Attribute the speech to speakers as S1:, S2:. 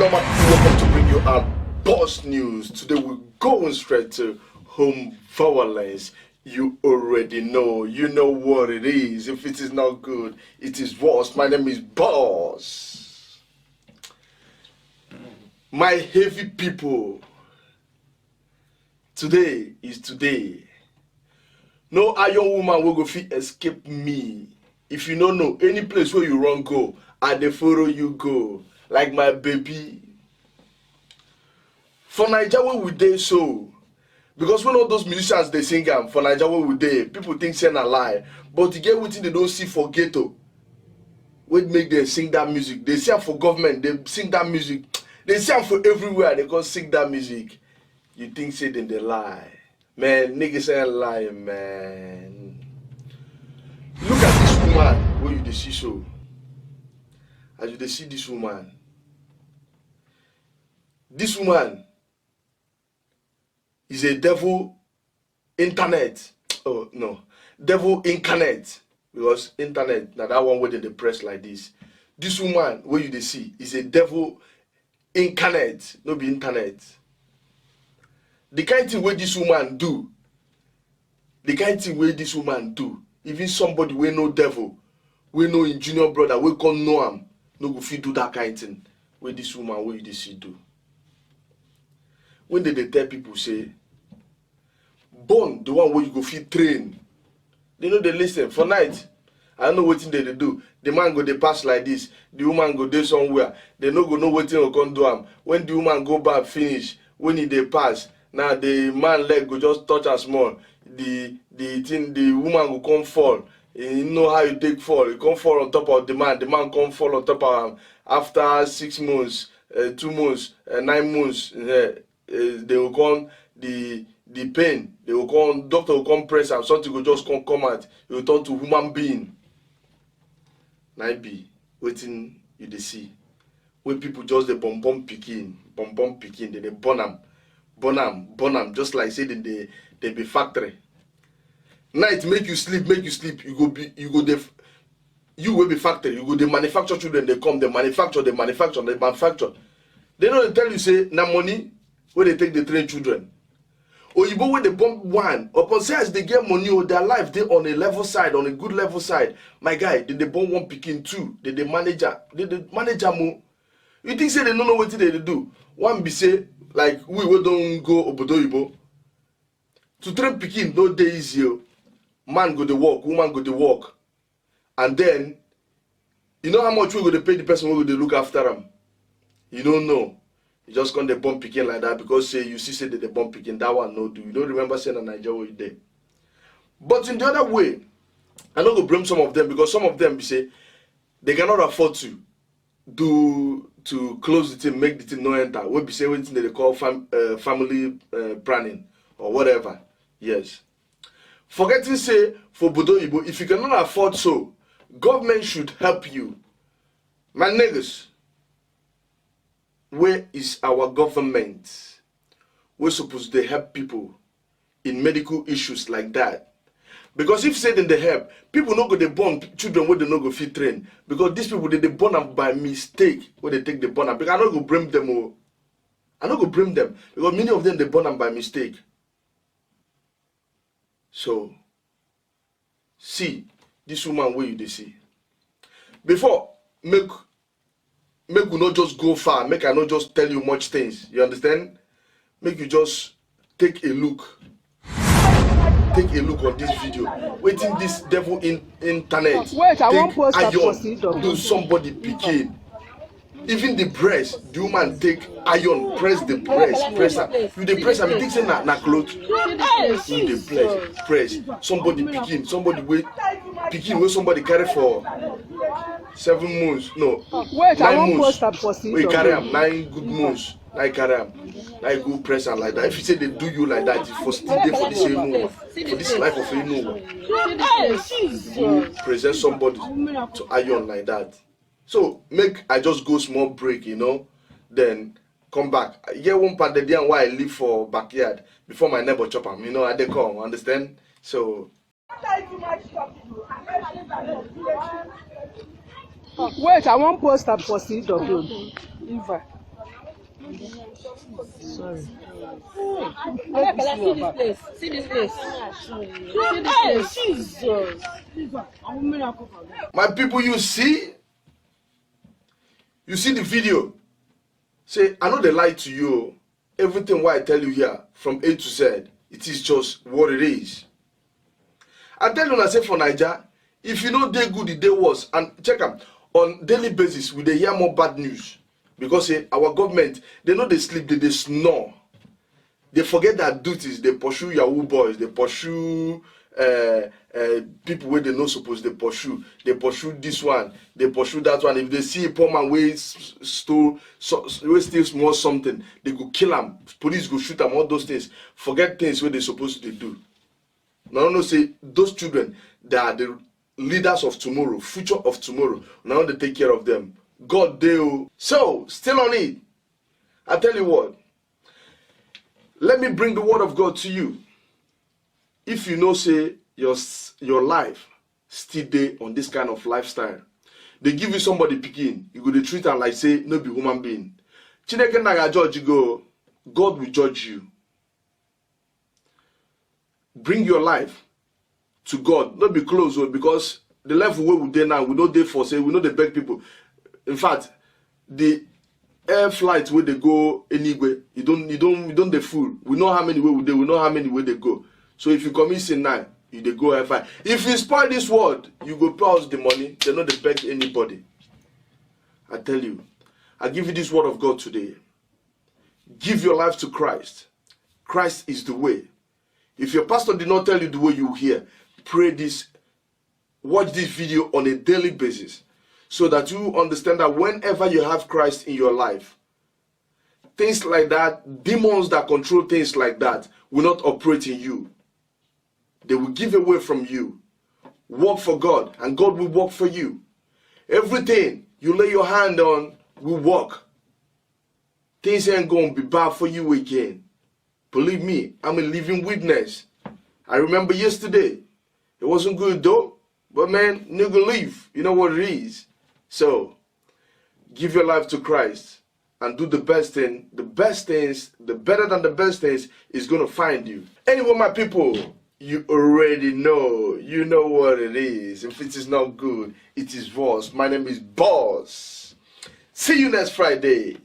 S1: Hello, my people. Welcome to bring you our boss news. Today we're going straight to home violence. You already know. You know what it is. If it is not good, it is worse. My name is Boss. My heavy people. Today is today. No iron woman will go fit escape me. If you don't know any place where you run go, I dey follow you go. Like my baby. For Naija where we dey so. Because when all those musicians they sing am for Naija where we dey, people think say na lie. But you get wetin they don't see for ghetto. What make them sing that music? They see am for government, they sing that music. They see am for everywhere, they can sing that music. You think say then they lie. Man, niggas ain't lying, man. Look at this woman where you dey see so. As you dey see this woman is a devil internet. Oh no, devil incarnate. Because internet, now that one where they press like this. This woman where you dey see is a devil incarnate, no be internet. The kind thing where this woman do, even somebody we no devil, we know in junior brother, we can't know him, no go fit do that kind thing where this woman where you dey see do. When they tell people say, born the one where you go fit train, they know they listen for night. I don't know what thing they do. The man go they pass like this, the woman go there somewhere. They no go know what thing will come do am. When the woman go back finish, when they pass, now the man leg go just touch her small. The woman go come fall. You know how you take fall. You come fall on top of the man come fall on top of him. After 6 months, 2 months, 9 months, they will come the pain. They will come, doctor will come press and something will just come out. You will turn to human being. Now be waiting you they see. When people just the bomb picking, they burn them, just like say they be factory. Night make you sleep. You will be factory. You go the manufacture children. They come, they manufacture. They don't tell you say na money where they take the train children. Or you go when they bomb one. Upon say as they get money, or their life they on a level side, on a good level side. My guy, did they bomb one picking two? Did they manager more? You think say they don't know what they do? One be say like we don't go obodo ibo. To train picking no day easy. Man go to work, woman go to work. And then, you know how much we go to pay the person who will look after them? You don't know. You just can't bomb picking like that because say you see that the bomb picking, that one no do. You don't remember saying in Nigeria what you did. But in the other way, I don't go blame some of them because some of them say they cannot afford to close the thing, make the thing no enter. What be say what they call family planning or whatever. Yes. Forgetting say for Bodo Ibo, if you cannot afford so, government should help you. My niggas, where is our government? We're supposed to help people in medical issues like that. Because if say then they help, people no go they born children where they no go fit train. Because these people they born them by mistake where they take the born them. Because I don't go blame them. I don't go blame them. Because many of them they born them by mistake. So see this woman where you they see. Before make we not just go far, make I not just tell you much things. You understand? Make you just take a look. Take a look on this video. Waiting this devil in internet.
S2: Wait, I won't
S1: take
S2: post that
S1: iron,
S2: procedure.
S1: do somebody picking. Even the breast, the woman take iron, press the breast, press her. You the press, I mean, think say na clothes. You the press. Somebody picking, somebody wait, picking where somebody carry for 7 months, no.
S2: Wait,
S1: 9
S2: I won't
S1: months.
S2: post that procedure.
S1: We carry am 9 good months. I carry am. I go press am like that. If you say they do you like that, you for still there for this no for this life of no you present somebody to iron like that. So make I just go small break, you know, then come back. I get one part the day and why I live for backyard before my neighbor chop am, you know, I they come, understand? So
S2: Wait, I won't post that procedure. Sorry.
S3: See this place. See this place. See this place. Jesus.
S1: My people, you see the video. Say, I know they lie to you. Everything what I tell you here, from A to Z, it is just what it is. I tell you, I say for Niger, if you know they good, they worse. And check them, on daily basis, we they hear more bad news. Because our government, they know they sleep, they snore. They forget their duties, they pursue Yahoo boys, they pursue people where they not supposed, they pursue this one, they pursue that one. If they see a poor man where steal small something, they go kill him. Police go shoot him. All those things. Forget things where they supposed to do. Now no say those children, they are the leaders of tomorrow, future of tomorrow. Now they take care of them. God do. So still on it. I tell you what. Let me bring the word of God to you. If you know, say, your life still there on this kind of lifestyle, they give you somebody picking, you go to treat them like, say, no be human being. Chineke naga judge you go, God will judge you. Bring your life to God. Not be close, because the level where we there now, we know they for say, we know they beg people. In fact, the air flight where they go anywhere, you don't they fool. We know how many way we know how many way they go. So if you commit sin now, you they go air. If you spoil this world, you go pay us the money. They not they beg anybody. I tell you, I give you this word of God today. Give your life to Christ. Christ is the way. If your pastor did not tell you the way you hear, pray this, watch this video on a daily basis, so that you understand that whenever you have Christ in your life, things like that, demons that control things like that, will not operate in you. They will give away from you. Work for God, and God will work for you. Everything you lay your hand on will work. Things ain't going to be bad for you again. Believe me, I'm a living witness. I remember yesterday. It wasn't good though, but man, nigga leave. You know what it is. So, give your life to Christ and do the best thing. The best things, the better than the best things is going to find you. Anyway, my people, you already know. You know what it is. If it is not good, it is worse. My name is Boss. See you next Friday.